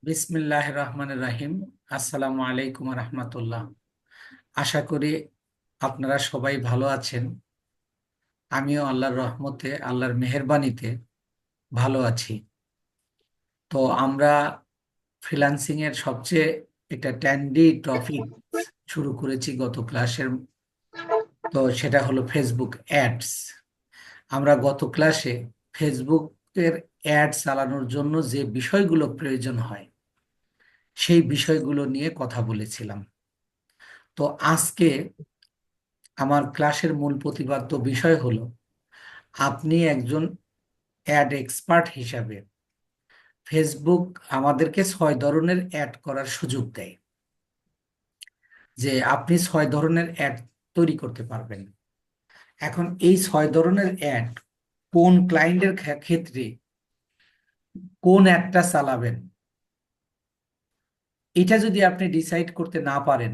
বিসমিল্লাহ রহমান রাহিম। আসসালামু আলাইকুম রহমতুল্লাহ। আশা করি আপনারা সবাই ভালো আছেন। আমিও আল্লাহর রহমতে, আল্লাহর মেহেরবানিতে ভালো আছি। তো আমরা ফ্রিল্যান্সিং এর সবচেয়ে একটা ট্রেন্ডি টপিক শুরু করেছি গত ক্লাসের। তো সেটা হলো ফেসবুক অ্যাডস। আমরা গত ক্লাসে ফেসবুকের অ্যাড চালানোর জন্য যে বিষয়গুলো প্রয়োজন হয় সেই বিষয়গুলো নিয়ে কথা বলেছিলাম। তো আজকে আমার ক্লাসের মূল প্রতিপাদ্য বিষয় হলো, আপনি একজন অ্যাড এক্সপার্ট হিসাবে ফেসবুক আমাদেরকে 6 ধরনের অ্যাড করার সুযোগ দেয়, যে আপনি 6 ধরনের অ্যাড তৈরি করতে পারবেন। এখন এই 6 ধরনের অ্যাড কোন ক্লায়েন্টের ক্ষেত্রে কোন অ্যাডটা চালাবেন, এটা যদি আপনি ডিসাইড করতে না পারেন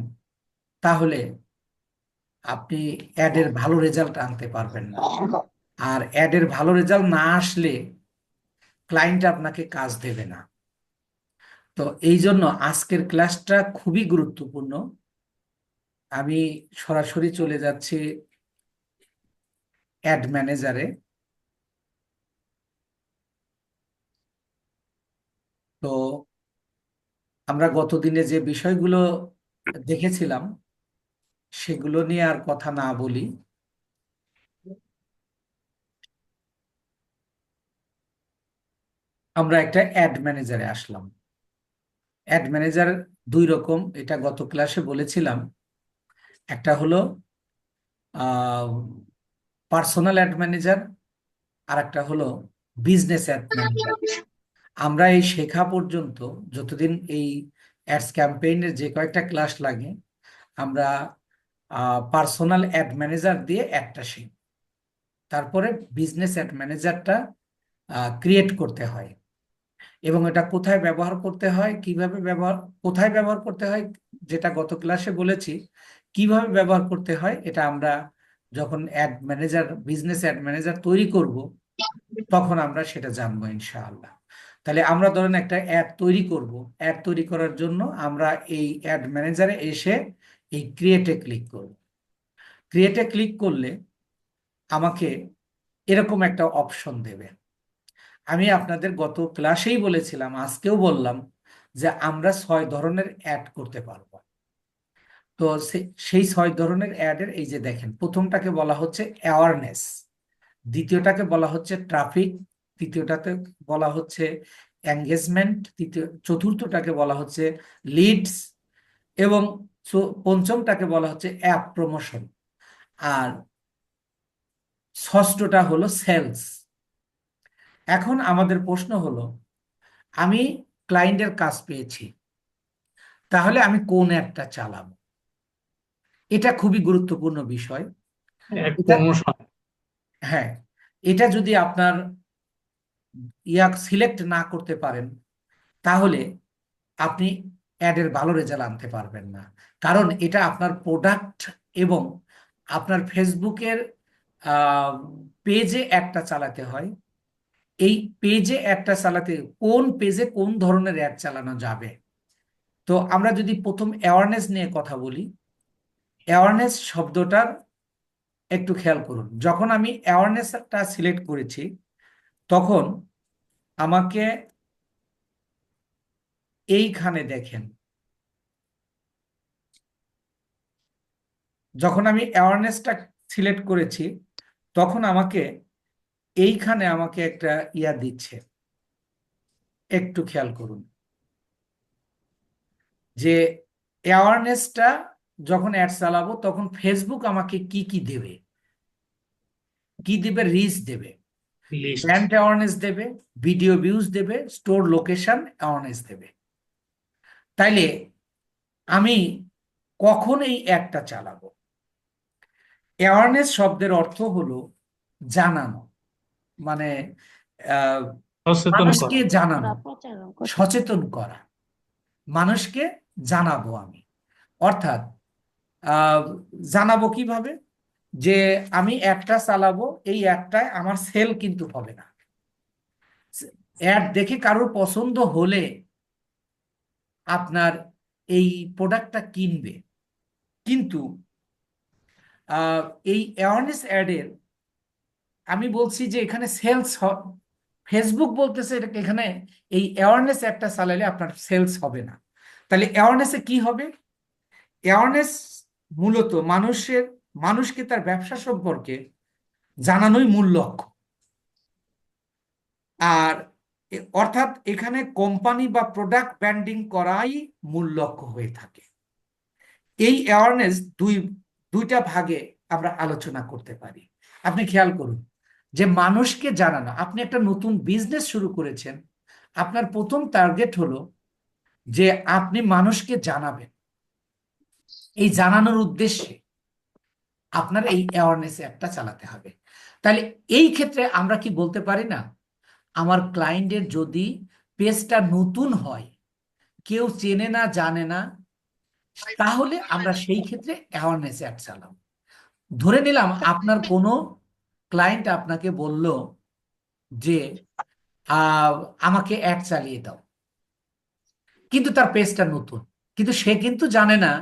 তাহলে আপনি অ্যাডের ভালো রেজাল্ট আনতে পারবেন না। আর অ্যাডের ভালো রেজাল্ট না আসলে ক্লায়েন্ট আপনাকে কাজ দেবে না। তো এই জন্য আজকের ক্লাসটা খুবই গুরুত্বপূর্ণ। আমি সরাসরি চলে যাচ্ছি অ্যাড ম্যানেজারে। তো আমরা গতদিনে যে বিষয়গুলো দেখেছিলাম সেগুলো নিয়ে আর কথা না বলি, আমরা একটা অ্যাড ম্যানেজারে আসলাম। অ্যাড ম্যানেজার দুই রকম, এটা গত ক্লাসে বলেছিলাম। একটা হলো পার্সোনাল অ্যাড ম্যানেজার, আর একটা হলো বিজনেস অ্যাড ম্যানেজার। আমরা এই শেখা পর্যন্ত, যতদিন এই অ্যাডস ক্যাম্পেইনের যে কয়েকটা ক্লাস লাগে, আমরা পার্সোনাল অ্যাড ম্যানেজার দিয়ে একটা শিখি। তারপরে বিজনেস অ্যাড ম্যানেজারটা ক্রিয়েট করতে হয়, এবং এটা কোথায় ব্যবহার করতে হয়, কিভাবে ব্যবহার, কোথায় ব্যবহার করতে হয়, যেটা গত ক্লাসে বলেছি। কিভাবে ব্যবহার করতে হয় এটা আমরা যখন add manager, business add manager তৈরি করব, তখন আমরা সেটা জানবো ইনশাআল্লাহ। তাহলে আমরা ধরেন একটা অ্যাড তৈরি করব। অ্যাড তৈরি করার জন্য আমরা এই অ্যাড ম্যানেজারে এসে এই ক্রিয়েটে ক্লিক করব। ক্রিয়েটে ক্লিক করলে আমাকে এরকম একটা অপশন দেবে। আমি আপনাদের গত ক্লাসেই বলেছিলাম, আজকেও বললাম, যে আমরা 6 ধরনের অ্যাড করতে পারবো। তো সেই 6 ধরনের অ্যাডের এই যে দেখেন, প্রথমটাকে বলা হচ্ছে অ্যাওয়ারনেস, দ্বিতীয়টাকে বলা হচ্ছে ট্রাফিক, তৃতীয়টাতে বলা হচ্ছে এঙ্গেজমেন্ট, চতুর্থটাকে বলা হচ্ছে লিডস, এবং পঞ্চমটাকে বলা হচ্ছে অ্যাপ প্রমোশন, আর ষষ্ঠটা হলো সেলস। এখন আমাদের প্রশ্ন হলো, আমি ক্লায়েন্টের কাজ পেয়েছি, তাহলে আমি কোন অ্যাডটা চালাবো? এটা খুবই গুরুত্বপূর্ণ বিষয়। এক এটা, প্রমোশন। হ্যাঁ, এটা যদি আপনার সিলেক্ট না করতে পারেন তাহলে আপনি অ্যাডের ভালো রেজাল্ট আনতে পারবেন না। কারণ এটা আপনার প্রোডাক্ট এবং আপনার ফেসবুকের পেজে একটা চালাতে হয়। এই পেজে একটা চালাতে কোন পেজে কোন ধরনের অ্যাড চালানো যাবে। তো আমরা যদি প্রথম অ্যাওয়ারনেস নিয়ে কথা বলি, অ্যাওয়ারনেস শব্দটার একটু খেয়াল করুন। যখন আমি অ্যাওয়ারনেসটা সিলেক্ট করেছি, তখন আমাকে এইখানে দেখেন, যখন আমি অ্যাওয়ারনেসটা সিলেক্ট করেছি তখন আমাকে এইখানে আমাকে একটা ইয়া দিচ্ছে। একটু খেয়াল করুন যে অ্যাওয়ারনেসটা যখন অ্যাড চালাবো তখন ফেসবুক আমাকে কি কি দেবে, কি দেবে, রিচ দেবে, লিস্ট। ব্র্যান্ড অ্যাওয়ারনেস দেবে, ভিডিও ভিউজ দেবে, স্টোর লোকেশন অ্যাওয়ারনেস দেবে। তাইলে আমি কখন এই অ্যাডটা চালাবো? অ্যাওয়ারনেস শব্দের অর্থ হলো জানানো, মানে আহ, সচেতন মানুষকে করা। জানানো, সচেতন করা, মানুষকে জানাবো আমি। অর্থাৎ আহ, জানাবো কিভাবে? যে আমি একটা চালাবো, এই একটায় আমার সেল কিন্তু হবে না। অ্যাড দেখে কারোর পছন্দ হলে আপনার এই প্রোডাক্টটা কিনবে। কিন্তু আহ, এই অ্যাওয়ারনেস অ্যাডের আমি বলছি যে এখানে সেলস, ফেসবুক বলতেছে এখানে এই অ্যাওয়ারনেস একটা চালালে আপনার সেলস হবে না। তাহলে অ্যাওয়ারনেসে কি হবে? অ্যাওয়ারনেস মূলত মানুষকে তার ব্যবসা সম্পর্কে জানানোই মূল লক্ষ্য। আর অর্থাৎ এখানে কোম্পানি বা প্রোডাক্ট ব্র্যান্ডিং করাই মূল লক্ষ্য হয়ে থাকে। এই অ্যাওয়ারনেস দুইটা ভাগে আমরা আলোচনা করতে পারি। আপনি খেয়াল করুন যে মানুষকে জানানো, আপনি একটা নতুন বিজনেস শুরু করেছেন, আপনার প্রথম টার্গেট হলো যে আপনি মানুষকে জানাবেন। এই জানানোর উদ্দেশ্যে আপনার এই অ্যাওয়ারনেস একটা চালাতে হবে। তাহলে এই ক্ষেত্রে আমরা কি বলতে পারি না, আমার ক্লায়েন্টের যদি পেজটা নতুন হয়, কেউ চেনে না জানে না, তাহলে আমরা সেই ক্ষেত্রে অ্যাওয়ারনেস অ্যাড চালাবো। ধরে নিলাম আপনার কোনো ক্লায়েন্ট আপনাকে বলল যে আহ, আমাকে অ্যাড চালিয়ে দাও, কিন্তু তার পেজটা নতুন, কিন্তু সে কিন্তু জানে না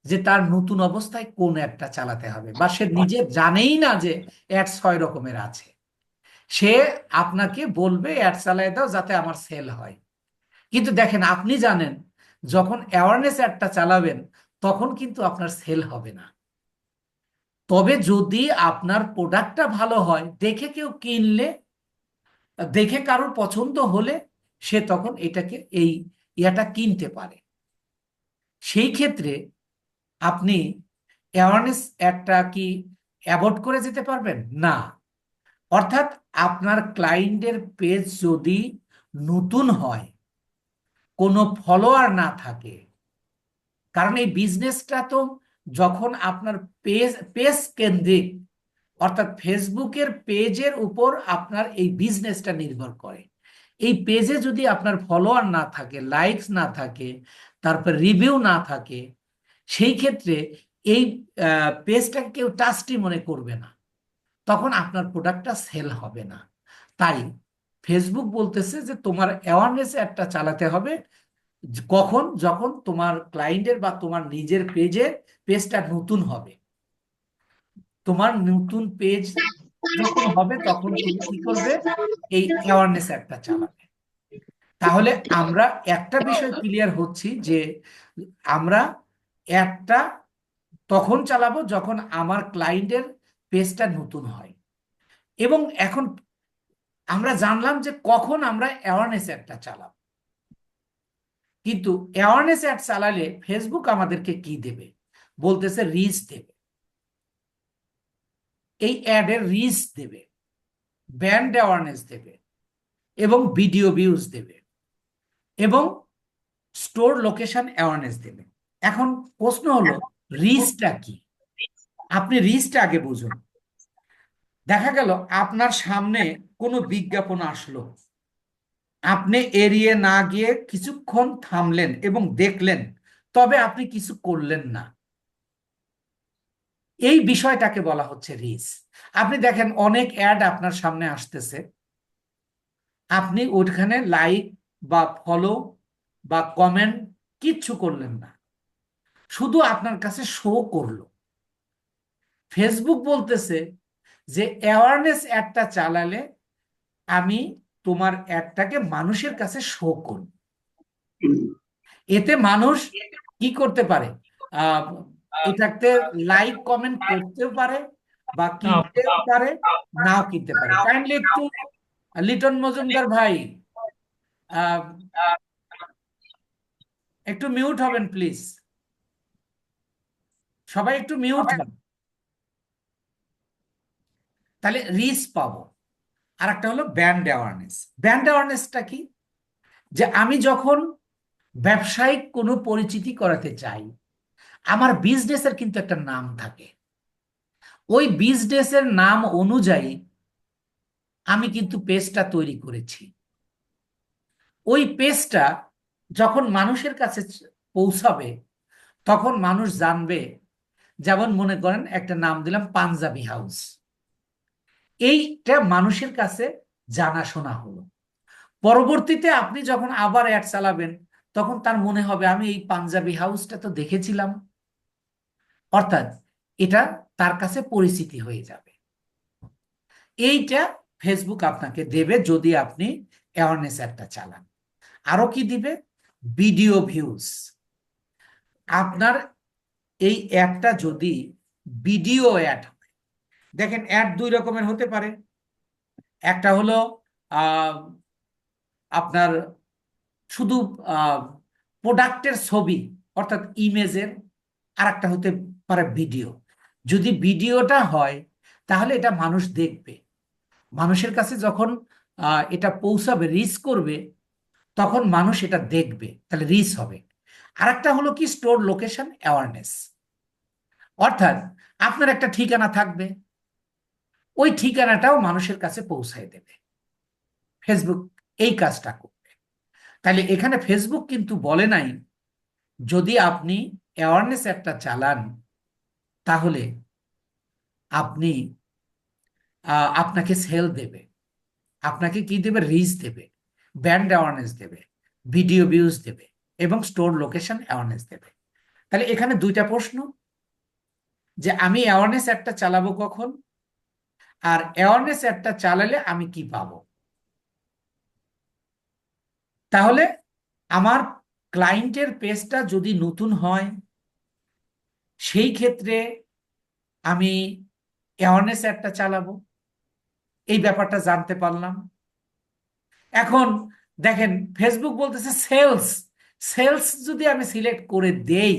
যে তার নতুন অবস্থায় কোন অ্যাডটা চালাতে হবে, বা সে নিজে জানেই না যে অ্যাড 6 রকমের আছে। সে আপনাকে বলবে অ্যাড চালিয়ে দাও যাতে আমার সেল হয়। কিন্তু দেখেন, আপনি জানেন যখন অ্যাওয়ারনেস অ্যাডটা চালাবেন তখন কিন্তু আপনার সেল হবে না। তবে যদি আপনার প্রোডাক্টটা ভালো হয়, দেখে কেউ কিনলে, দেখে কারোর পছন্দ হলে সে তখন এটাকে এই ইয়াটা কিনতে পারে। সেই ক্ষেত্রে আপনি অ্যাওয়ারনেস একটা কি অ্যাভয়েড করে যেতে পারবেন না? অর্থাৎ আপনার ক্লায়েন্টের পেজ যদি নতুন হয়, কোনো ফলোয়ার না থাকে, কারণ এই বিজনেসটা তো যখন আপনার পেজ পেজ কেন্দ্রিক, অর্থাৎ ফেসবুকের পেজের উপর আপনার এই বিজনেসটা নির্ভর করে। এই পেজে যদি আপনার ফলোয়ার না থাকে, লাইকস না থাকে, তারপর রিভিউ না থাকে, সেই ক্ষেত্রে এই পেজটাকে কেউ ট্রাস্টি মনে করবে না, তখন আপনার প্রোডাক্টটা সেল হবে না। তাই ফেসবুক বলতেছে যে তোমার অ্যাওয়ারনেস একটা চালাতে হবে। কখন? যখন তোমার ক্লায়েন্টের বা তোমার নিজের পেজটা নতুন হবে। তোমার নতুন পেজ যখন হবে তখন তুমি কি করবে? এই অ্যাওয়ারনেস একটা চালাবে। তাহলে আমরা একটা বিষয় ক্লিয়ার হচ্ছি যে আমরা একটা তখন চালাবো যখন আমার ক্লায়েন্টের পেজটা নতুন হয়। এবং এখন আমরা জানলাম যে কখন আমরা অ্যাওয়ারনেস একটা চালাবো। কিন্তু অ্যাওয়ারনেস অ্যাড চালালে ফেসবুক আমাদেরকে কি দেবে? বলতেছে রিচ দেবে। এই অ্যাডের রিচ দেবে, ব্র্যান্ড অ্যাওয়ারনেস দেবে, এবং ভিডিও ভিউজ দেবে, এবং স্টোর লোকেশন অ্যাওয়ারনেস দেবে। এখন প্রশ্ন হলো, রিচটা কি? আপনি রিচটা আগে বুঝুন। দেখা গেল আপনার সামনে কোনো বিজ্ঞাপন আসলো, আপনি এড়িয়ে না গিয়ে কিছুক্ষণ থামলেন এবং দেখলেন, তবে আপনি কিছু করলেন না। এই বিষয়টাকে বলা হচ্ছে রিচ। আপনি দেখেন অনেক অ্যাড আপনার সামনে আসতেছে, আপনি ওইখানে লাইক বা ফলো বা কমেন্ট কিচ্ছু করলেন না, শুধু আপনার কাছে শো করলো। ফেসবুক বলতেছে যে অ্যাওয়ারনেস অ্যাডটা চালালে আমি তোমার অ্যাডটাকে মানুষের কাছে শো করব। এতে মানুষ কি করতে পারে? আহ এটাতে লাইক কমেন্ট করতেও পারে, বা কিনতেও পারে, নাও কিনতে পারে। কাইন্ডলি একটু লিটন মজুমদার ভাই, আহ একটু মিউট হবেন প্লিজ। সবাই একটু মিউট হন। তাহলে রিচ পাবো। আর একটা হলো ব্র্যান্ড অ্যাওয়ারনেস। ব্র্যান্ড অ্যাওয়ারনেসটা কি? যে আমি যখন ব্যবসায়িক কোনো পরিচিতি করাতে চাই, আমার বিজনেসের কিন্তু একটা নাম থাকে। ওই বিজনেসের নাম অনুযায়ী আমি কিন্তু পেজটা তৈরি করেছি। ওই পেজটা যখন মানুষের কাছে পৌঁছাবে, তখন মানুষ জানবে। যেমন মনে করেন একটা নাম দিলাম পাঞ্জাবি হাউস, এইটা মানুষের কাছে জানাশোনা হলো। পরবর্তীতে আপনি যখন আবার অ্যাড চালাবেন, তখন তার মনে হবে আমি এই পাঞ্জাবি হাউসটা তো দেখেছিলাম, অর্থাৎ এটা তার কাছে পরিচিতি হয়ে যাবে। এইটা ফেসবুক আপনাকে দেবে যদি আপনি অ্যাওয়ারনেস অ্যাডটা চালান। আরো কি দিবে? Video views. আপনার এই অ্যাডটা যদি ভিডিও অ্যাড হয়, দেখেন অ্যাড দুই রকমের হতে পারে। একটা হলো আহ, আপনার শুধু প্রোডাক্টের ছবি অর্থাৎ ইমেজের, আর একটা হতে পারে ভিডিও। যদি ভিডিওটা হয় তাহলে এটা মানুষ দেখবে, মানুষের কাছে যখন এটা পৌঁছাবে, রিচ করবে, তখন মানুষ এটা দেখবে, তাহলে রিচ হবে। আর একটা হলো কি স্টোর লোকেশন অ্যাওয়ারনেস, অর্থাৎ আপনার একটা ঠিকানা থাকবে, ওই ঠিকানাটাও মানুষের কাছে পৌঁছায় দেবে। ফেসবুক এই কাজটা করবে। তাহলে এখানে ফেসবুক কিন্তু বলে নাই যদি আপনি অ্যাওয়ারনেস একটা চালান তাহলে আপনি আপনাকে সেল দেবে, আপনাকে কি দেবে? রিচ দেবে, ব্র্যান্ড অ্যাওয়ারনেস দেবে, ভিডিও ভিউজ দেবে, এবং স্টোর লোকেশন অ্যাওয়ারনেস দেবে। তাহলে এখানে দুইটা প্রশ্ন, যে আমি অ্যাওয়ারনেস একটা চালাবো কখন, আর অ্যাওয়ারনেস একটা চালালে আমি কি পাবো। তাহলে আমার ক্লায়েন্টের পেজটা যদি নতুন হয় সেই ক্ষেত্রে আমি অ্যাওয়ারনেস একটা চালাবো, এই ব্যাপারটা জানতে পারলাম। এখন দেখেন ফেসবুক বলতেছে সেলস, সেলস যদি আমি সিলেক্ট করে দেই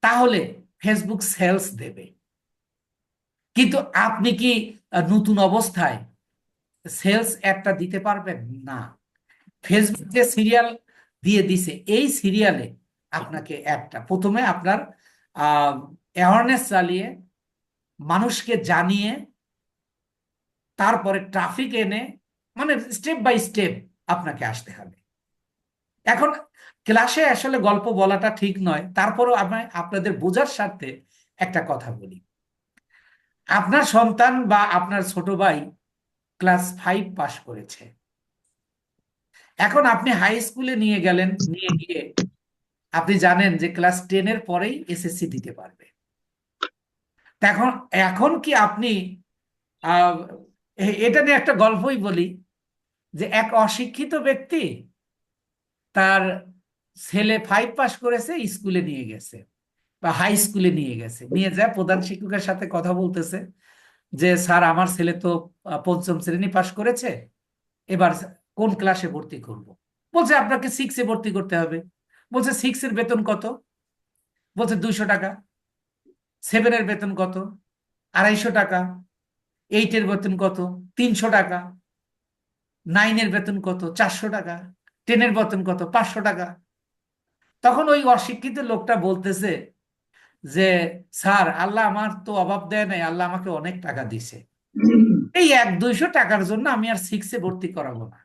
তাহলে ফেসবুক সেলস দেবে। কিন্তু আপনি কি নতুন অবস্থায় সেলস একটা দিতে পারবেন না। ফেসবুক যে সিরিয়াল দিয়ে দিছে এই সিরিয়ালে আপনাকে একটা প্রথমে আপনার অ্যাওয়ারনেস চালিয়ে মানুষকে জানিয়ে তারপরে ট্রাফিক এনে, মানে স্টেপ বাই স্টেপ আপনাকে আসতে হবে। এখন ক্লাসে আসলে গল্প বলাটা ঠিক নয়, তারপরও আমি আপনাদের বোঝার স্বার্থে একটা কথা বলি। আপনার সন্তান বা আপনার ছোট ভাই ক্লাস 5 পাশ করেছে, এখন আপনি হাই স্কুলে নিয়ে গেলেন, নিয়ে গিয়ে আপনি জানেন যে ক্লাস 10-এর পরেই এসএসসি দিতে পারবে। এখন এখন কি আপনি আহ, এটা নিয়ে একটা গল্পই বলি, যে এক অশিক্ষিত ব্যক্তি তার ছেলে 5 পাস করেছে, স্কুলে নিয়ে গেছে বা হাই স্কুলে নিয়ে গেছে, নিয়ে যায় প্রধান শিক্ষকের সাথে কথা বলতেছে যে স্যার আমার ছেলে তো পঞ্চম শ্রেণী পাশ করেছে, এবার কোন ক্লাসে ভর্তি করব। বলছে আপনাকে 6-এ ভর্তি করতে হবে। বলছে 6-এর বেতন কত? বলছে 200 টাকা। 7-এর বেতন কত? 250 টাকা। 8-এর বেতন কত? 300 টাকা। 9-এর বেতন কত? 400 টাকা। 10-এর বেতন কত? 500 টাকা। তখন ওই অশিক্ষিত লোকটা বলতেছে যে স্যার আল্লাহ আমার তো অভাব দেয় নাই, আল্লাহ আমাকে অনেক টাকা দিছে, এই 100-200 টাকার জন্য আমি আর 6-এ ভর্তি করাবো না,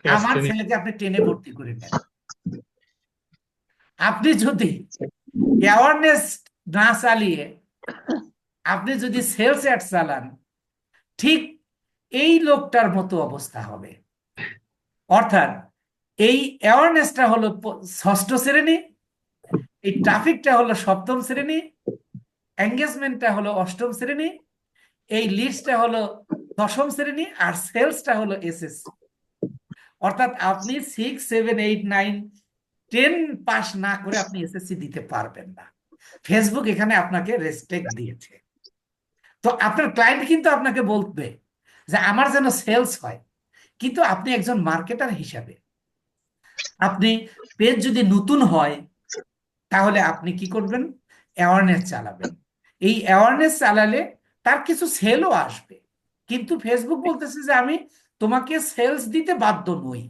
আমার ছেলেকে আপনি 10-এ ভর্তি করে নেন। আপনি যদি অ্যাওয়ারনেস না চালিয়ে আপনি যদি সেলস অ্যাড চালান, ঠিক এই লোকটার মতো অবস্থা হবে। অর্থাৎ এই অ্যাওয়ারনেসটা হলো ষষ্ঠ শ্রেণী, এই ট্রাফিকটা হলো সপ্তম শ্রেণী, এঙ্গেজমেন্টটা হলো অষ্টম শ্রেণী, এই লিস্টটা হলো দশম শ্রেণী, আর সেলসটা হলো এসএসসি। অর্থাৎ আপনি 6, 7, 8, 9, 10 পাস না করে আপনি এসএসসি দিতে পারবেন না। ফেসবুক এখানে আপনাকে রেসপেক্ট দিয়েছে। তো আপনার ক্লায়েন্ট কিন্তু আপনাকে বলবে যে আমার যেন সেলস হয়, কিন্তু আপনি একজন মার্কেটার হিসাবে আপনি পেজ যদি নতুন হয় তাহলে আপনি কি করবেন? অ্যাওয়ারনেস চালাবেন। এই অ্যাওয়ারনেস চালালে তার কিছু সেলও আসবে, কিন্তু ফেসবুক বলতেছে যে আমি তোমাকে সেলস দিতে বাধ্য নই।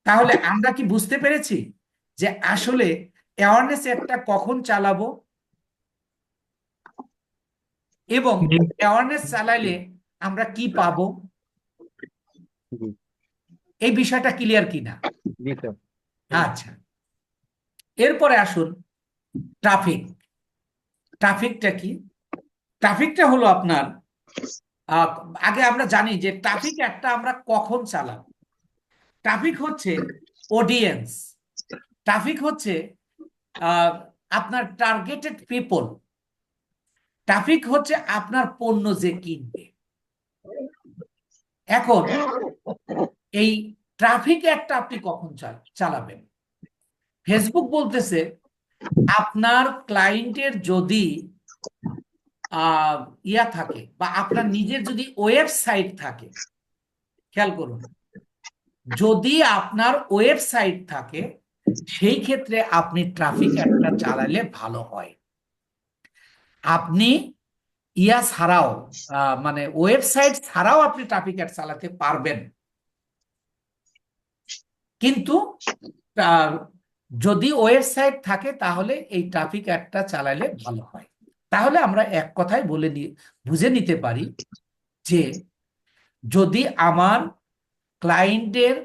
তাহলে আমরা কি বুঝতে পেরেছি যে আসলে অ্যাওয়ারনেস একটা কখন চালাবো এবং অ্যাওয়ারনেস চালাইলে আমরা কি পাবো? জি এই বিষয়টা ক্লিয়ার কিনা? জি স্যার। আচ্ছা, এরপরে আসুন ট্রাফিক। ট্রাফিকটা কি? ট্রাফিকটা হলো আপনার আহ, আগে আমরা জানি যে ট্রাফিক একটা আমরা কখন চালাবো। ট্রাফিক হচ্ছে অডিয়েন্স, ট্রাফিক হচ্ছে আপনার টার্গেটেড পিপল, ট্রাফিক হচ্ছে আপনার পণ্য যে কিনবে। এখন এই ট্রাফিক অ্যাডটা আপনি কখন চালাবেন? ফেসবুক বলতেছে আপনার ক্লায়েন্টের যদি ইয়া থাকে বা আপনার নিজের যদি ওয়েবসাইট থাকে, খেয়াল করুন, যদি আপনার ওয়েবসাইট থাকে সেই ক্ষেত্রে আপনি ট্রাফিক অ্যাডটা চালালে ভালো হয়। আপনি ইয়া ছাড়াও মানে ওয়েবসাইট ছাড়াও আপনি ট্রাফিক অ্যাড চালাতে পারবেন, কিন্তু যদি ওয়েবসাইট থাকে তাহলে এই ট্রাফিক অ্যাডটা চালালে ভালো হয়। তাহলে আমরা এক কথায় বুঝে নিতে পারি যে যদি আমার ক্লায়েন্টের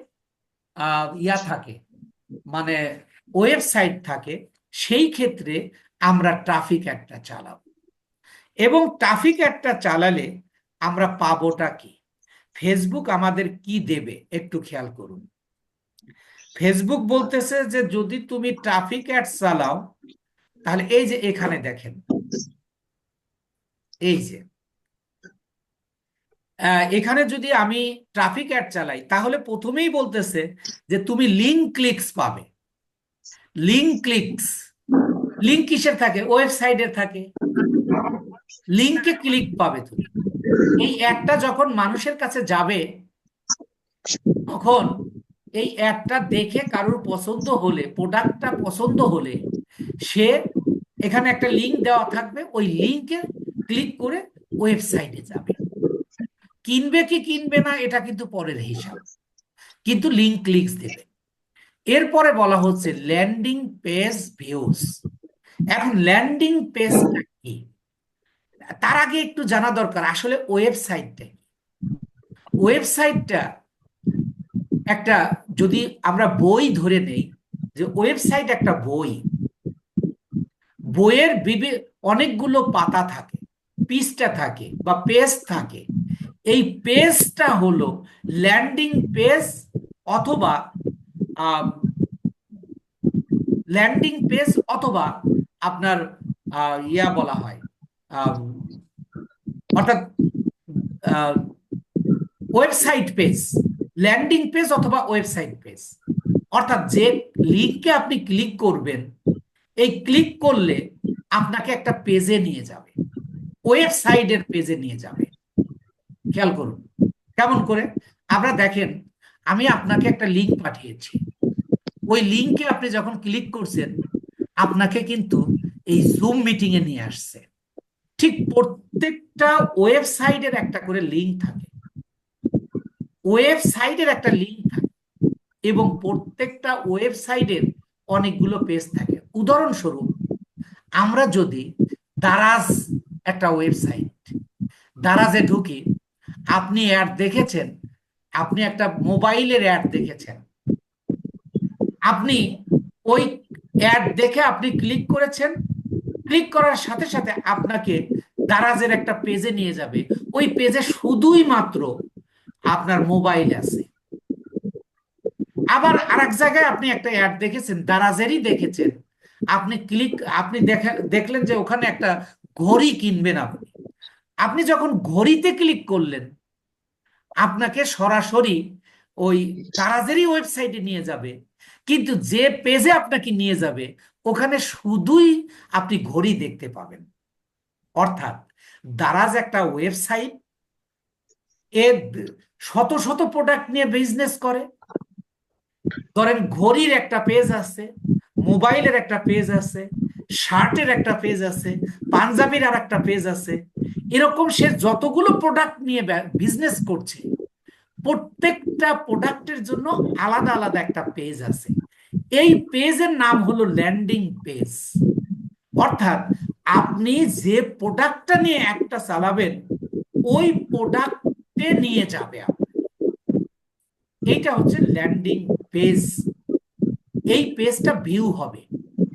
ইয়া থাকে মানে ওয়েবসাইট থাকে সেই ক্ষেত্রে আমরা ট্রাফিক অ্যাডটা চালাবো। এবং ট্রাফিক অ্যাডটা চালালে আমরা পাবোটা কি? ফেসবুক আমাদের কি দেবে একটু খেয়াল করুন। ফেসবুক বলতেছে যে যদি তুমি ট্রাফিক অ্যাড চালাও তাহলে এই যে এখানে দেখেন, এই যে এখানে যদি আমি ট্রাফিক অ্যাড চালাই তাহলে প্রথমেই বলতেছে যে তুমি লিঙ্ক ক্লিকস পাবে। লিঙ্ক ক্লিকস, লিঙ্ক কিসের থাকে? ওয়েবসাইটের থাকে। লিঙ্কে ক্লিক পাবে তুমি। এই অ্যাডটা যখন মানুষের কাছে যাবে তখন এই অ্যাডটা দেখে কারোর পছন্দ হলে, প্রোডাক্টটা পছন্দ হলে সে এখানে একটা লিঙ্ক দেওয়া থাকবে, ওই লিঙ্কে ক্লিক করে ওয়েবসাইটে যাবে। কিনবে কি কিনবে না এটা কিন্তু পরের হিসাব, কিন্তু লিঙ্ক ক্লিকস দেবে। এরপরে বলা হচ্ছে ল্যান্ডিং পেজ ভিউজ। এখন ল্যান্ডিং পেজটা কি তার আগে একটু জানা দরকার আসলে ওয়েবসাইটটা কি। ওয়েবসাইটটা একটা, যদি আমরা বই ধরে নেই যে ওয়েবসাইট একটা বই, বইয়ের অনেকগুলো পাতা থাকে, পৃষ্ঠা থাকে বা পেজ থাকে। এই পেজটা হলো ল্যান্ডিং পেজ অথবা ল্যান্ডিং পেজ অথবা আপনার ইয়া বলা হয়, অর্থাৎ ওয়েবসাইট পেজ, ল্যান্ডিং পেজ অথবা ওয়েবসাইট পেজ। অর্থাৎ যে লিঙ্কে আপনি ক্লিক করবেন, এই ক্লিক করলে আপনাকে একটা পেজে নিয়ে যাবে, ওয়েবসাইটের পেজে নিয়ে যাবে। খেয়াল করুন কেমন করে। আমরা দেখেন, আমি আপনাকে একটা লিঙ্ক পাঠিয়েছি, ওই লিঙ্কে আপনি যখন ক্লিক করছেন আপনাকে কিন্তু এই জুম মিটিং এ নিয়ে আসছে। ঠিক প্রত্যেকটা ওয়েবসাইটের একটা করে লিঙ্ক থাকে, ওয়েবসাইটের একটা লিঙ্ক থাকে এবং প্রত্যেকটা ওয়েবসাইটের অনেকগুলো পেজ থাকে। উদাহরণস্বরূপ আমরা যদি দারাজ একটা ওয়েবসাইট, দারাজে ঢুকি, আপনি অ্যাড দেখেছেন, আপনি একটা মোবাইলের অ্যাড দেখেছেন, আপনি ওই অ্যাড দেখে আপনি ক্লিক করেছেন, ক্লিক করার সাথে সাথে আপনাকে দারাজের একটা পেজে নিয়ে যাবে। ওই পেজে শুধুই মাত্র আপনার মোবাইল আছে। আবার আরেক জায়গায় আপনি একটা অ্যাড দেখেছেন, দারাজেরই দেখেছেন, আপনি দেখলেন যে ওখানে একটা ঘড়ি কিনবেন। আপনি আপনি যখন ঘড়িতে ক্লিক করলেন আপনাকে সরাসরি ওই দারাজেরই ওয়েবসাইটে নিয়ে যাবে, কিন্তু যে পেজে আপনাকে নিয়ে যাবে ওখানে শুধুই আপনি ঘড়ি দেখতে পাবেন। অর্থাৎ দারাজ একটা ওয়েবসাইট, এ শত শত প্রোডাক্ট নিয়ে বিজনেস করে। ধরেন ঘড়ির একটা পেজ আছে, মোবাইলের একটা পেজ আছে, শার্টের একটা পেজ আছে, পাঞ্জাবির আর একটা পেজ আছে। এরকম সে যতগুলো প্রোডাক্ট নিয়ে বিজনেস করছে প্রত্যেকটা প্রোডাক্টের জন্য আলাদা আলাদা একটা পেজ আছে। এই পেজের নাম হলো ল্যান্ডিং পেজ। অর্থাৎ আপনি যে প্রোডাক্টটা নিয়ে একটা চালাবেন ওই প্রোডাক্টে নিয়ে যাবে এইটা হচ্ছে ল্যান্ডিং পেজ। এই পেজটা ভিউ হবে,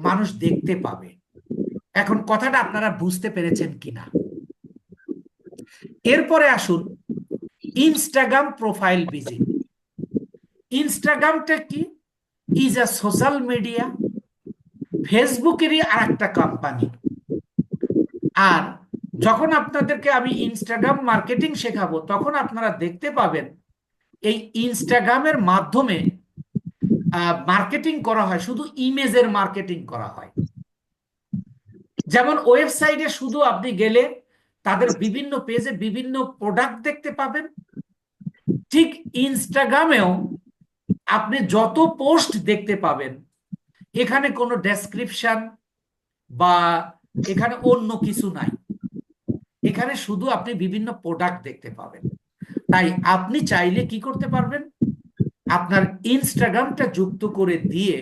মানুষ দেখতে পাবে। এখন কথাটা আপনারা বুঝতে পেরেছেন কিনা? এরপরে আসুন ইনস্টাগ্রাম প্রোফাইল ভিজিট। ইনস্টাগ্রামটা কি? ইজ আ সোশ্যাল মিডিয়া, ফেসবুকেরই আর একটা কোম্পানি। আর যখন আপনাদেরকে আমি ইনস্টাগ্রাম মার্কেটিং শেখাবো, তখন আপনারা দেখতে পাবেন এই ইনস্টাগ্রামের মাধ্যমে মার্কেটিং করা হয়, শুধু ইমেজের মার্কেটিং করা হয়। যেমন ওয়েবসাইটে শুধু আপনি গেলে তাদের বিভিন্ন পেজে বিভিন্ন প্রোডাক্ট দেখতে পাবেন, ঠিক ইনস্টাগ্রামেও আপনি যত পোস্ট দেখতে পাবেন, এখানে কোনো ডেসক্রিপশন বা এখানে অন্য কিছু নাই, এখানে শুধু আপনি বিভিন্ন প্রোডাক্ট দেখতে পাবেন। তাই আপনি চাইলে কি করতে পারবেন, আপনার ইনস্টাগ্রামটা যুক্ত করে দিয়ে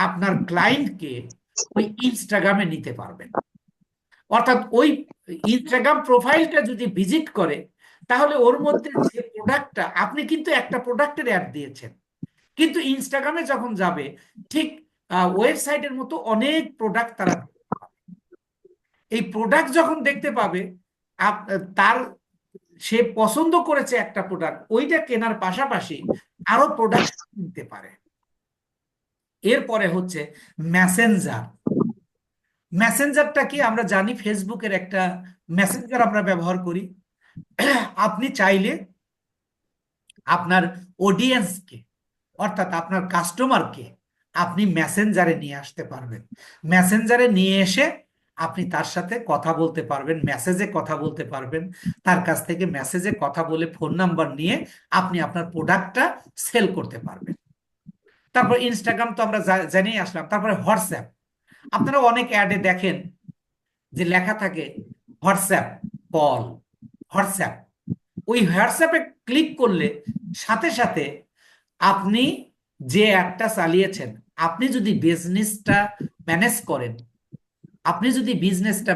আপনার ক্লায়েন্টকে ওই ইনস্টাগ্রামে নিতে পারবেন। অর্থাৎ ওই ইনস্টাগ্রাম প্রোফাইলটা যদি ভিজিট করে, তাহলে ওর মধ্যে যে প্রোডাক্টটা, আপনি কিন্তু একটা প্রোডাক্টের অ্যাড দিয়েছেন, কিন্তু ইনস্টাগ্রামে যখন যাবে ঠিক ওয়েবসাইটের মতো অনেক প্রোডাক্ট তারা দেখতে পাবে। এই প্রোডাক্ট যখন দেখতে পাবে, তার সে পছন্দ করেছে একটা প্রোডাক্ট, ওইটা কেনার পাশাপাশি আরো প্রোডাক্ট কিনতে পারে। এরপরে হচ্ছে মেসেঞ্জার। মেসেঞ্জারটা কি? আমরা জানি ফেসবুকের একটা মেসেঞ্জার আমরা ব্যবহার করি। আপনি চাইলে আপনার অডিয়েন্সকে, অর্থাৎ আপনার কাস্টমারকে আপনি মেসেঞ্জারে নিয়ে আসতে পারবেন। মেসেঞ্জারে নিয়ে এসে আপনি তার সাথে কথা বলতে পারবেন, মেসেজে কথা বলতে পারবেন, তার কাছ থেকে মেসেজে কথা বলে ফোন নাম্বার নিয়ে আপনি আপনার প্রোডাক্টটা সেল করতে পারবেন। তারপর ইনস্টাগ্রাম তো আমরা জানিয়ে আসলাম। তারপরে হোয়াটসঅ্যাপ। আপনারা অনেক অ্যাডে দেখেন যে লেখা থাকে হোয়াটসঅ্যাপ কল, হোয়াটসঅ্যাপ। ওই হোয়াটসঅ্যাপে ক্লিক করলে সাথে সাথে আপনি যে অ্যাডটা চালিয়েছেন, আপনি যদি বিজনেসটা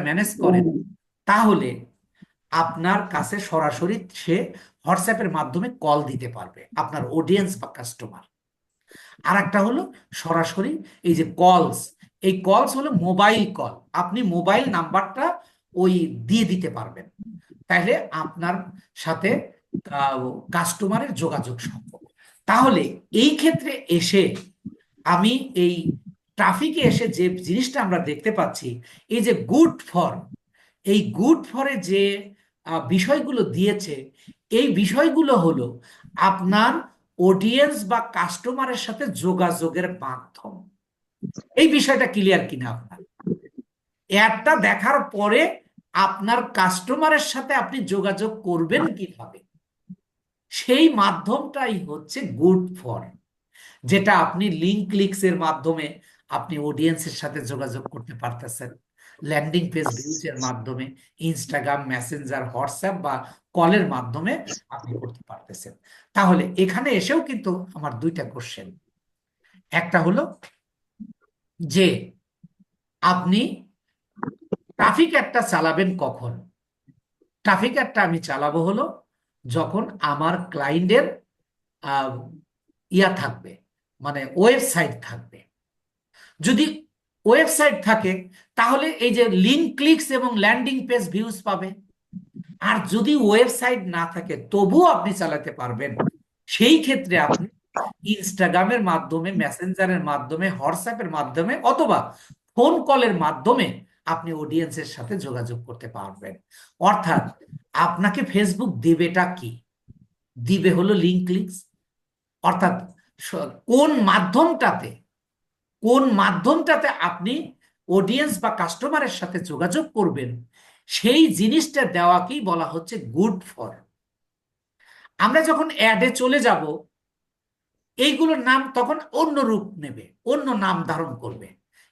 ম্যানেজ করেন, তাহলে আপনার কাছে সরাসরি সে হোয়াটসঅ্যাপের মাধ্যমে কল দিতে পারবে, আপনার অডিয়েন্স বা কাস্টমার। আর একটা হলো সরাসরি এই যে কলস, এই কলস হলো মোবাইল কল, আপনি মোবাইল নাম্বারটা ওই দিয়ে দিতে পারবেন, তাহলে আপনার সাথে কাস্টমারের যোগাযোগ সম্ভব। তাহলে এই ক্ষেত্রে এসে আমি এই ট্রাফিকে এসে যে জিনিসটা আমরা দেখতে পাচ্ছি, এই যে গুড ফর, এই গুড ফরে যে বিষয়গুলো দিয়েছে, এই বিষয়গুলো হলো আপনার অডিয়েন্স বা কাস্টমারের সাথে যোগাযোগের মাধ্যম। এই বিষয়টা ক্লিয়ার কিনা আপনার? অ্যাডটা দেখার পরে আপনার কাস্টমারের সাথে আপনি যোগাযোগ করবেন কিভাবে, সেই মাধ্যমটাই হচ্ছে গুড ফর, যেটা আপনি লিঙ্ক ক্লিকস এর মাধ্যমে আপনি অডিয়েন্সের সাথে যোগাযোগ করতে পারতেছেন, ল্যান্ডিং পেজ ভিউজ এর মাধ্যমে, ইনস্টাগ্রাম, মেসেঞ্জার, হোয়াটসঅ্যাপ বা কলের মাধ্যমে আপনি করতে পারতেছেন। তাহলে এখানে এসেও কিন্তু আমার দুইটা কোশ্চেন। একটা হলো যে আপনি ট্রাফিক অ্যাডটা চালাবেন কখন? ট্রাফিক অ্যাডটা আমি চালাবো হলো যখন আমার ক্লায়েন্টের ইয়া থাকবে, মানে ওয়েবসাইট থাকবে। যদি ওয়েবসাইট থাকে, তাহলে এই যে লিঙ্ক ক্লিকস এবং ল্যান্ডিং পেজ ভিউজ পাবে। আর যদি ওয়েবসাইট না থাকে, তবুও আপনি চালাতে পারবেন। সেই ক্ষেত্রে আপনি ইনস্টাগ্রামের মাধ্যমে, মেসেঞ্জারের মাধ্যমে, হোয়াটসঅ্যাপের মাধ্যমে অথবা ফোন কলের মাধ্যমে আপনি অডিয়েন্সের সাথে যোগাযোগ করতে পারবেন। অর্থাৎ আপনাকে ফেসবুক দেবেটা কি? দিবে হলো লিঙ্ক ক্লিকস। অর্থাৎ কোন মাধ্যমটাতে আপনি অডিয়েন্স বা কাস্টমারের সাথে যোগাযোগ করবেন, সেই জিনিসটা দেওয়াকেই বলা হচ্ছে গুড ফর। আমরা যখন অ্যাডে চলে যাব, এইগুলোর নাম তখন অন্য রূপ নেবে, অন্য নাম ধারণ করবে।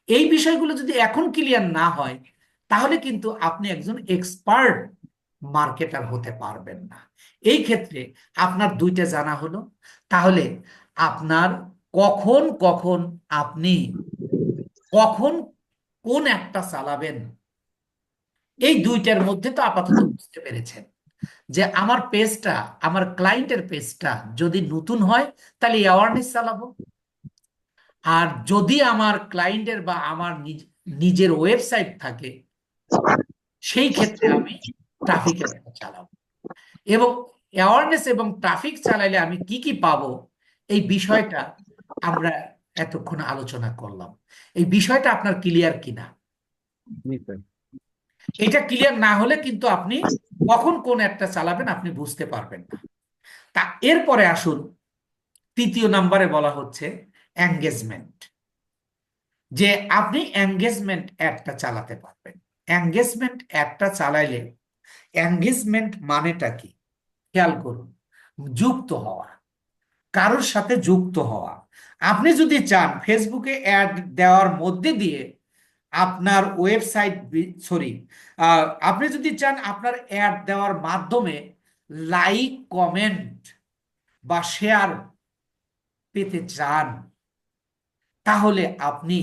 এই বিষয়গুলো যদি এখন ক্লিয়ার না হয়, তাহলে কিন্তু আপনি একজন এক্সপার্ট মার্কেটার হতে পারবেন না। এই ক্ষেত্রে আপনার দুইটা জানা হলো। তাহলে আপনার কখন কখন আপনি কখন কোন একটা চালাবেন, এই দুইটার মধ্যে তো আপাতত বুঝতে পেরেছেন যে আমার পেজটা, আমার ক্লায়েন্টের পেজটা যদি নতুন হয়, তাহলে অ্যাওয়ারনেস চালাবো। আর যদি আমার ক্লায়েন্টের বা আমার নিজের ওয়েবসাইট থাকে, সেই ক্ষেত্রে আমি ট্রাফিক চালাবো। এবং অ্যাওয়ারনেস এবং ট্রাফিক চালাইলে আমি কি কি পাবো, এই বিষয়টা আমরা এতক্ষণ আলোচনা করলাম। এই বিষয়টা আপনার ক্লিয়ার কিনা? জি স্যার। এটা ক্লিয়ার না হলে কিন্তু আপনি কখন কোন একটা চালাবেন আপনি বুঝতে পারবেন না। তা এরপরে আসুন, তৃতীয় নম্বরে বলা হচ্ছে এঙ্গেজমেন্ট, যে আপনি এঙ্গেজমেন্ট অ্যাডটা চালাতে পারবেন। এঙ্গেজমেন্ট অ্যাডটা চালাইলে, এঙ্গেজমেন্ট মানেটা কি খেয়াল করুন। যুক্ত হওয়া, কারোর সাথে যুক্ত হওয়া। আপনি যদি চান ফেসবুকে অ্যাড দেওয়ার মধ্যে দিয়ে আপনার ওয়েবসাইট, সরি, আপনি যদি চান আপনার অ্যাড দেওয়ার মাধ্যমে লাইক, কমেন্ট বা শেয়ার পেতে চান, তাহলে আপনি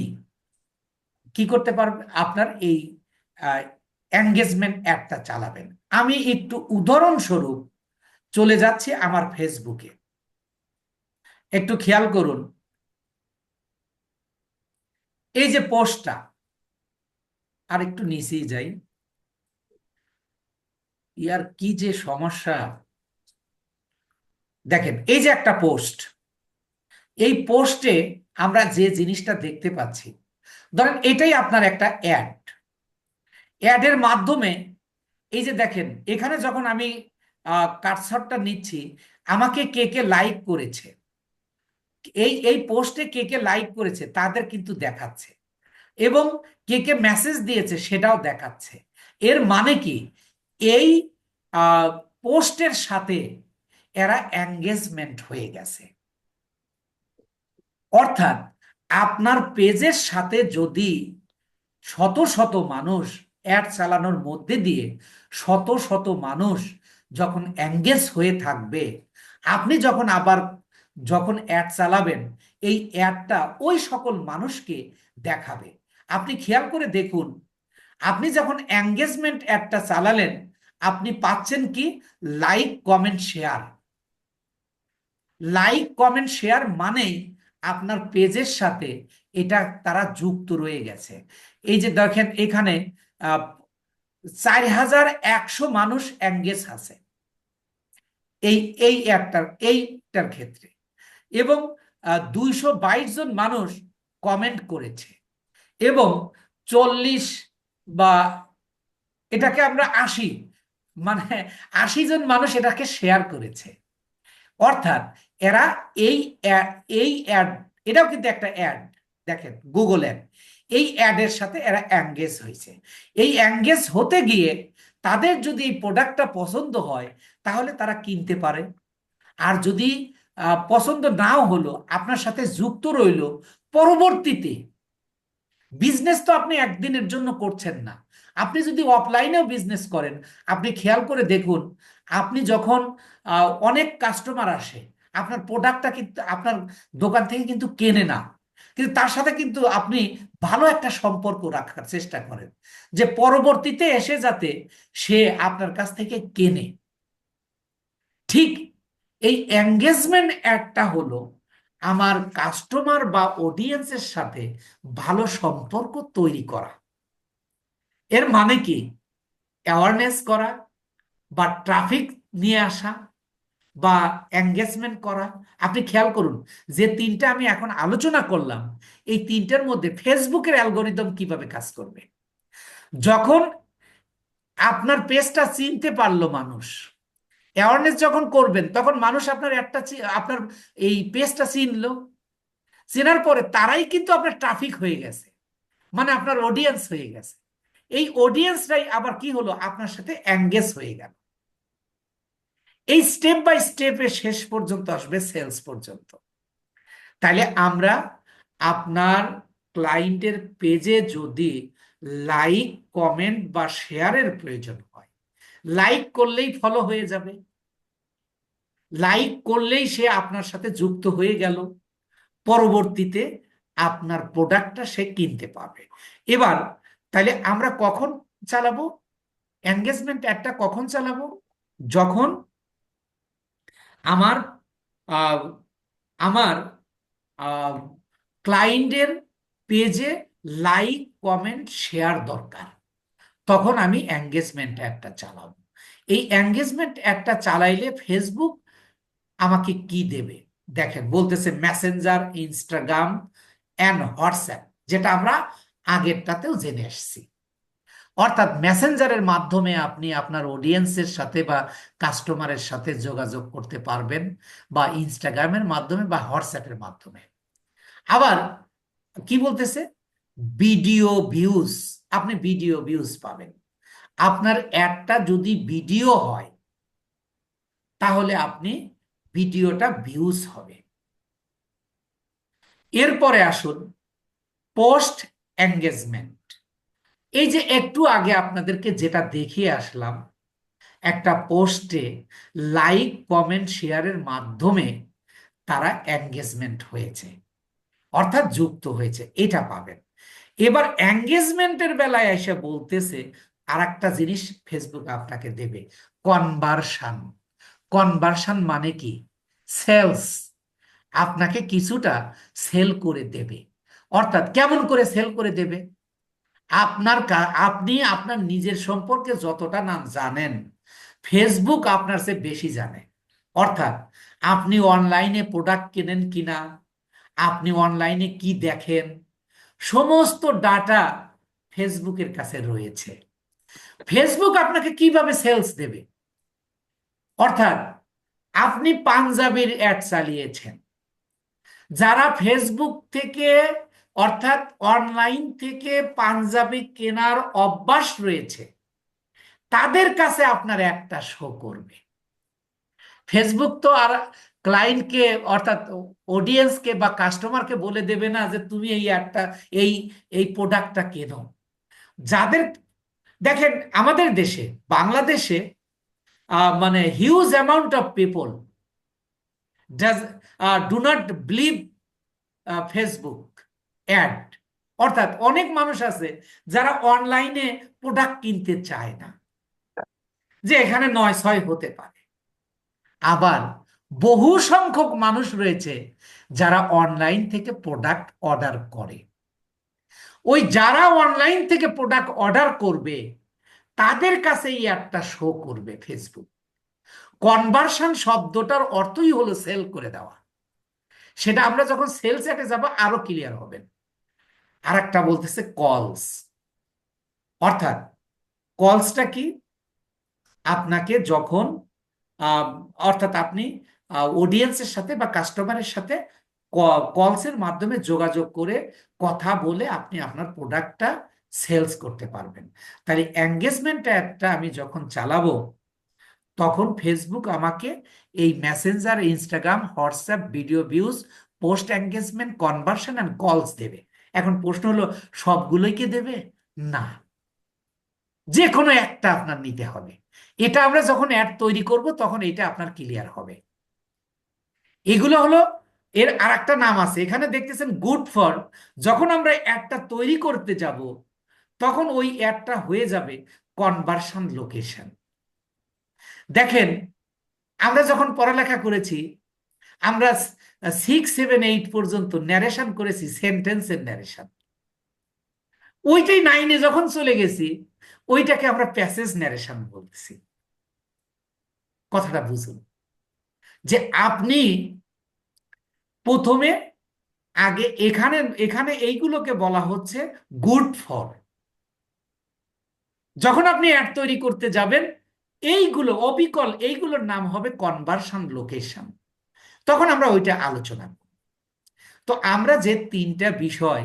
কি করতে পারবেন? আপনার এই এঙ্গেজমেন্ট অ্যাডটা চালাবেন। আমি একটু উদাহরণস্বরূপ চলে যাচ্ছি আমার ফেসবুকে, একটু খেয়াল করুন। এই যে পোস্টটা, আর একটু নিচেই যাই, ইয়ার কি যে সমস্যা। দেখেন এই যে একটা পোস্ট, এই পোস্টে আমরা যে জিনিসটা দেখতে পাচ্ছি, ধরেন এটাই আপনার একটা অ্যাড। অ্যাডের মাধ্যমে এই যে দেখেন এখানে যখন আমি কাটছটটা নিচ্ছি, আমাকে কে কে লাইক করেছে, এই এই পোস্টে কে কে লাইক করেছে তাদের কিন্তু দেখাচ্ছে, এবং কে কে মেসেজ দিয়েছে সেটাও দেখাচ্ছে। এর মানে কি, এই পোস্টের সাথে এরা এঙ্গেজমেন্ট হয়ে গেছে। অর্থাৎ আপনার পেজের সাথে যদি শত শত মানুষ অ্যাড চালানোর মধ্যে দিয়ে শত শত মানুষ যখন এঙ্গেজ হয়ে থাকবে, আপনি যখন আবার যখন অ্যাড চালাবেন, এই অ্যাডটা ওই সকল মানুষকে দেখাবে। আপনি খেয়াল করে দেখুন, আপনি যখন এঙ্গেজমেন্ট অ্যাডটা চালালেন, আপনি পাচ্ছেন কি? Like, comment, share. Like, comment, share মানেই আপনার পেজের সাথে এটা তারা যুক্ত রয়ে গেছে। এই যে দেখেন এখানে 4100 মানুষ এঙ্গেজ আছে এই এই এইটার ক্ষেত্রে, এবং 222 জন মানুষ কমেন্ট করেছে, এবং 40 বা এটাকে আমরা 80, মানে 80 জন মানুষ এটাকে শেয়ার করেছে। অর্থাৎ এরা এই এই অ্যাড, এটাও কিন্তু একটা অ্যাড, দেখেন গুগল অ্যাড, এই অ্যাডের সাথে এরা এঙ্গেজ হয়েছে। এই এঙ্গেজ হতে গিয়ে তাদের যদি এই প্রোডাক্টটা পছন্দ হয় তাহলে তারা কিনতে পারে। আর যদি পছন্দ নাও হলো, আপনার সাথে যুক্ত রইল, পরবর্তীতে বিজনেস তো আপনি একদিনের জন্য করছেন না। আপনি যদি অফলাইনেও বিজনেস করেন, আপনি খেয়াল করে দেখুন, আপনি যখন অনেক কাস্টমার আসে, আপনার প্রোডাক্টটা কিন্তু আপনার দোকান থেকে কিন্তু কেনে না, কিন্তু তার সাথে কিন্তু আপনি ভালো একটা সম্পর্ক রাখার চেষ্টা করেন, যে পরবর্তীতে এসে যাতে সে আপনার কাছ থেকে কেনে। ঠিক এই এঙ্গেজমেন্ট অ্যাডটা হলো আমার কাস্টমার বা অডিয়েন্সের সাথে ভালো সম্পর্ক তৈরি করা। এর মানে কি? অ্যাওয়ারনেস করা, বা ট্রাফিক নিয়ে আসা, বা এঙ্গেজমেন্ট করা। আপনি খেয়াল করুন, যে তিনটা আমি এখন আলোচনা করলাম, এই তিনটার মধ্যে ফেসবুকের অ্যালগোরিদম কিভাবে কাজ করবে। যখন আপনার পেজটা চিনতে পারলো মানুষ, অ্যাওয়ারনেস যখন করবেন, তখন মানুষ আপনার আপনার এই পেজটা চিনলো, চেনার পরে তারাই কিন্তু আপনার ট্রাফিক হয়ে গেছে, মানে আপনার অডিয়েন্স হয়ে গেছে। এই অডিয়েন্সরাই আবার কি হলো, আপনার সাথে এঙ্গেজ হয়ে গেল। এই স্টেপ বাই স্টেপে শেষ পর্যন্ত আসবে সেলস পর্যন্ত। তাইলে আমরা আপনার ক্লায়েন্টের পেজে যদি লাইক, কমেন্ট বা শেয়ারের প্রয়োজন হয়, লাইক করলেই ফলো হয়ে যাবে, লাইক করলেই সে আপনার সাথে যুক্ত হয়ে গেল, পরবর্তীতে আপনার প্রোডাক্টটা সে কিনতে পাবে। এবার তাহলে আমরা কখন চালাবো এঙ্গেজমেন্ট অ্যাডটা? কখন চালাবো? যখন আমার আহ, আমার ক্লায়েন্টের পেজে লাইক, কমেন্ট, শেয়ার দরকার, তখন আমি এঙ্গেজমেন্ট অ্যাডটা চালাবো। এই এঙ্গেজমেন্ট অ্যাডটা চালাইলে ফেসবুক আমাকে কি দেবে? দেখেন বলতেছে মেসেঞ্জার, ইনস্টাগ্রাম অ্যান্ড হোয়াটসঅ্যাপ, যেটা আমরা আগেরটাতেও জেনে এসেছি। অর্থাৎ মেসেঞ্জারের মাধ্যমে আপনি আপনার অডিয়েন্সের সাথে বা কাস্টমারের সাথে যোগাযোগ করতে পারবেন, বা ইনস্টাগ্রামের মাধ্যমে বা হোয়াটসঅ্যাপের মাধ্যমে। আবার কি বলতেছে, ভিডিও ভিউজ, আপনি ভিডিও ভিউজ পাবেন। আপনার অ্যাডটা যদি ভিডিও হয় তাহলে আপনি ভিডিওটা ভিউজ হবে। এরপরে আসুন পোস্ট এঙ্গেজমেন্ট। এই যে একটু আগে আপনাদেরকে যেটা দেখিয়ে আসলাম, একটা পোস্টে লাইক কমেন্ট শেয়ারের মাধ্যমে তারা এঙ্গেজমেন্ট হয়েছে, অর্থাৎ যুক্ত হয়েছে, এটা পাবেন। এবার এঙ্গেজমেন্টের বেলায় এসে বলতেছে আর একটা জিনিস ফেসবুক আপনাকে দেবে, কনভার্সন। কনভার্সন মানে কি? সেলস। আপনাকে কিছুটা সেল করে দেবে। অর্থাৎ কেমন করে সেল করে দেবে? আপনি আপনার নিজের সম্পর্কে যতটা না জানেন, ফেসবুক আপনার চেয়ে বেশি জানে। অর্থাৎ আপনি অনলাইনে প্রোডাক্ট কেনেন কিনা, আপনি অনলাইনে কি দেখেন, সমস্ত ডাটা ফেসবুকের কাছে রয়েছে। ফেসবুক আপনাকে কিভাবে সেলস দেবে? অর্থাৎ আপনি পাঞ্জাবির অ্যাড চালিয়েছেন, যারা ফেসবুক থেকে অর্থাৎ অনলাইন থেকে পাঞ্জাবি কেনার অভ্যাস রয়েছে, তাদের কাছে আপনার একটা শো করবে। ফেসবুক তো আর ক্লায়েন্টকে অর্থাৎ অডিয়েন্সকে বা কাস্টমারকে বলে দেবে না যে তুমি এই একটা এই এই প্রোডাক্টটা কেনো। যাদের দেখেন আমাদের দেশে বাংলাদেশে মানে huge amount of people does do not believe Facebook ad. অর্থাৎ অনেক মানুষ আছে যারা অনলাইনে প্রোডাক্ট কিনতে চায় না, যে এখানে 9-6 হতে পারে। আবার বহু সংখ্যক মানুষ রয়েছে যারা অনলাইন থেকে প্রোডাক্ট অর্ডার করে। ওই যারা অনলাইন থেকে প্রোডাক্ট অর্ডার করবে তাদের কাছে এই একটা শো করবে ফেসবুক। কনভার্সন শব্দটার অর্থই হলো সেল করে দেওয়া। সেটা আমরা যখন সেলস অ্যাটে যাব আরো ক্লিয়ার হবেন। আর একটা বলতেছে কলস। অর্থাৎ কলসটা কি? আপনাকে যখন আহ, অর্থাৎ আপনি অডিয়েন্সের সাথে বা কাস্টমারের সাথে কলসের মাধ্যমে যোগাযোগ করে কথা বলে আপনি আপনার প্রোডাক্টটা সেলস করতে পারবেন। তাহলে এঙ্গেজমেন্ট অ্যাডটা আমি যখন চালাবো তখন ফেসবুক আমাকে এই Messenger, Instagram, WhatsApp, video views, post engagement, conversion and কলস দেবে। এখন প্রশ্ন হলো সবগুলোই কি দেবে? না, যে কোনো একটা আপনার নিতে হবে। এটা আমরা যখন অ্যাড তৈরি করব তখন এটা আপনার ক্লিয়ার হবে। এগুলো হলো এর আর একটা নাম আছে, এখানে দেখতেছেন গুড ফর। যখন আমরা অ্যাডটা তৈরি করতে যাব তখন ওই অ্যাডটা হয়ে যাবে কনভার্সন লোকেশন। দেখেন আমরা যখন পড়ালেখা করেছি, আমরা 6, 7, 8 পর্যন্ত ন্যারেশন করেছি, সেন্টেন্সের ন্যারেশন। ওইটাই 9-এ যখন চলে গেছি ওইটাকে আমরা প্যাসেজ ন্যারেশন বলতেছি। কথাটা বুঝুন যে আপনি প্রথমে আগে এখানে এখানে এইগুলোকে বলা হচ্ছে গুড ফর। যখন আপনি অ্যাড তৈরি করতে যাবেন এইগুলো অবিকল এইগুলোর নাম হবে কনভার্সন লোকেশন। তখন আমরা ওইটা আলোচনা করব। তো আমরা যে তিনটা বিষয়,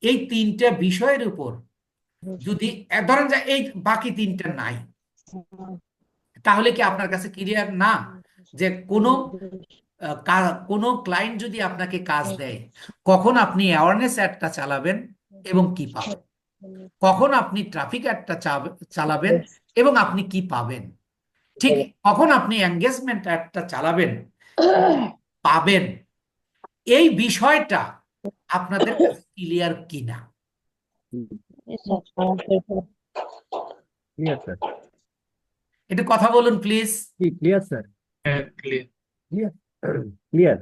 এই তিনটা বিষয়ের উপর যদি ধরেন যে এই বাকি তিনটা নাই, তাহলে কি আপনার কাছে ক্লিয়ার না যে কোনো ক্লায়েন্ট যদি আপনাকে কাজ দেয় কখন আপনি অ্যাওয়ারনেস অ্যাডটা চালাবেন এবং কি পাবেন, কখন আপনি ট্রাফিক অ্যাডটা চালাবেন এবং আপনি কি পাবেন, ঠিক কখন আপনি এঙ্গেজমেন্ট অ্যাডটা চালাবেন পাবেন, এই বিষয়টা আপনাদের কাছে ক্লিয়ার কিনা? Clear sir. একটু কথা বলুন প্লিজ। Clear sir. হ্যাঁ, ক্লিয়ার। Clear clear.